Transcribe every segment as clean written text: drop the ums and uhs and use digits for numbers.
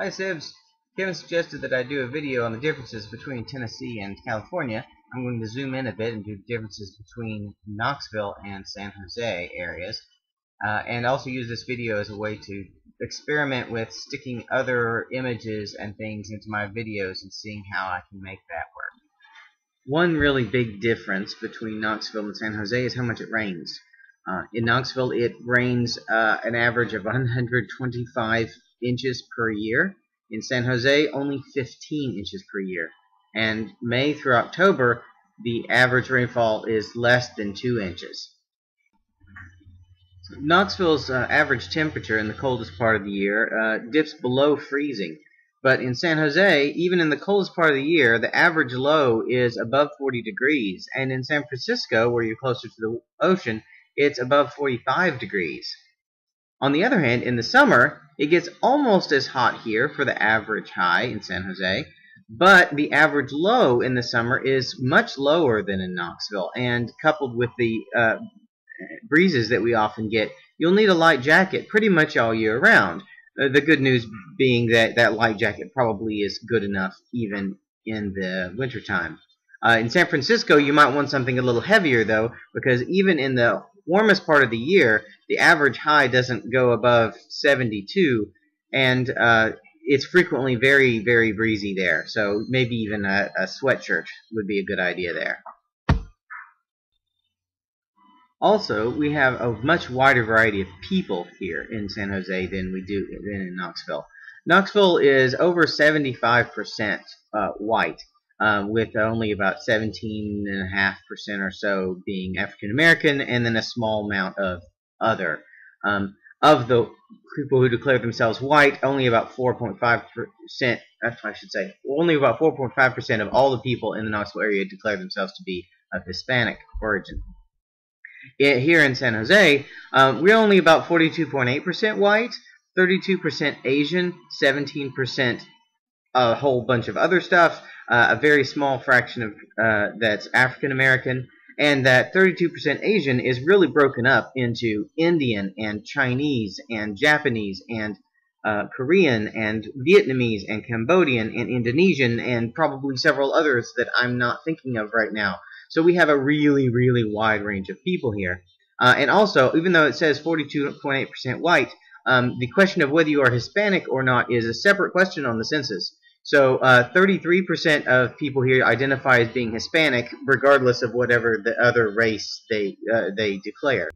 Hi Sibs. Kevin suggested that I do a video on the differences between Tennessee and California. I'm going to zoom in a bit and do the differences between Knoxville and San Jose areas, and also use this video as a way to experiment with sticking other images and things into my videos and seeing how I can make that work. One really big difference between Knoxville and San Jose is how much it rains. In Knoxville, it rains an average of 125 inches per year. In San Jose, only 15 inches per year. And May through October, the average rainfall is less than 2 inches. So Knoxville's average temperature in the coldest part of the year dips below freezing. But in San Jose, even in the coldest part of the year, the average low is above 40 degrees. And in San Francisco, where you're closer to the ocean, it's above 45 degrees. On the other hand, in the summer, it gets almost as hot here for the average high in San Jose, but the average low in the summer is much lower than in Knoxville, and coupled with the breezes that we often get, you'll need a light jacket pretty much all year round. The good news being that that light jacket probably is good enough even in the wintertime. In San Francisco, you might want something a little heavier, though, because even in the warmest part of the year, the average high doesn't go above 72, and it's frequently very, very breezy there. So maybe even a sweatshirt would be a good idea there. Also, we have a much wider variety of people here in San Jose than we do in Knoxville. Knoxville is over 75% white, with only about 17.5% or so being African American, and then a small amount of other. Of the people who declare themselves white, only about 4.5%, I should say, only about 4.5% of all the people in the Knoxville area declare themselves to be of Hispanic origin. Here in San Jose, we're only about 42.8% white, 32% Asian, 17% a whole bunch of other stuff, a very small fraction of that's African American, and that 32% Asian is really broken up into Indian and Chinese and Japanese and Korean and Vietnamese and Cambodian and Indonesian and probably several others that I'm not thinking of right now. So we have a really, really wide range of people here. And also, even though it says 42.8% white, the question of whether you are Hispanic or not is a separate question on the census. So 33% of people here identify as being Hispanic, regardless of whatever the other race they declare.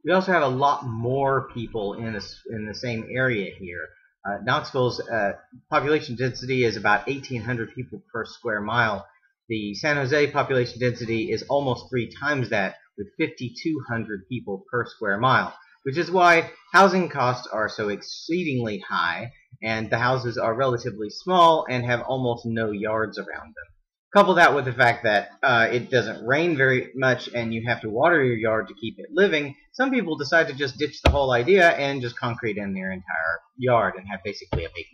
We also have a lot more people in the same area here. Knoxville's population density is about 1,800 people per square mile. The San Jose population density is almost 3 times that, with 5,200 people per square mile, which is why housing costs are so exceedingly high, and the houses are relatively small and have almost no yards around them. Couple that with the fact that it doesn't rain very much and you have to water your yard to keep it living, some people decide to just ditch the whole idea and just concrete in their entire yard and have basically a big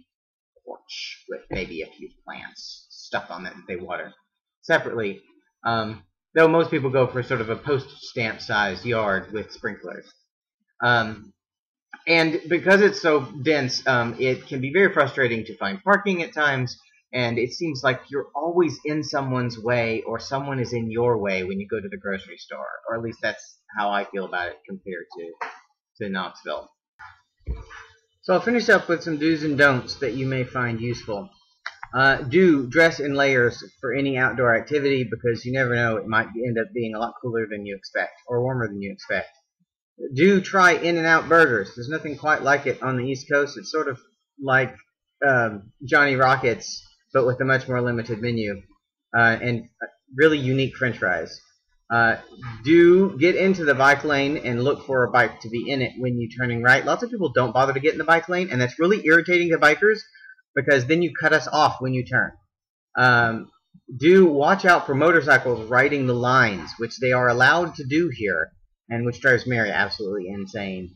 porch with maybe a few plants stuck on it that they water separately, though most people go for sort of a post-stamp sized yard with sprinklers. And because it's so dense, it can be very frustrating to find parking at times, and it seems like you're always in someone's way or someone is in your way when you go to the grocery store, or at least that's how I feel about it compared to Knoxville. So I'll finish up with some do's and don'ts that you may find useful. Do dress in layers for any outdoor activity, because you never know, it might end up being a lot cooler than you expect, or warmer than you expect. Do try In-N-Out burgers. There's nothing quite like it on the East Coast. It's sort of like Johnny Rockets, but with a much more limited menu, and really unique French fries. Do get into the bike lane and look for a bike to be in it when you're turning right. Lots of people don't bother to get in the bike lane, and that's really irritating to bikers, because then you cut us off when you turn. Do watch out for motorcycles riding the lines, which they are allowed to do here, and which drives Mary absolutely insane.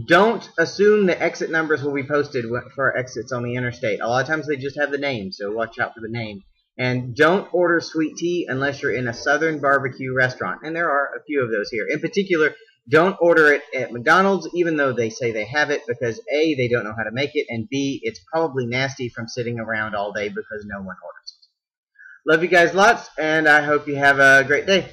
Don't assume the exit numbers will be posted for exits on the interstate. A lot of times they just have the name, so watch out for the name. And don't order sweet tea unless you're in a southern barbecue restaurant, and there are a few of those here. In particular, Don't order it at McDonald's, even though they say they have it, because A, they don't know how to make it, and B, it's probably nasty from sitting around all day because no one orders it. Love you guys lots, and I hope you have a great day.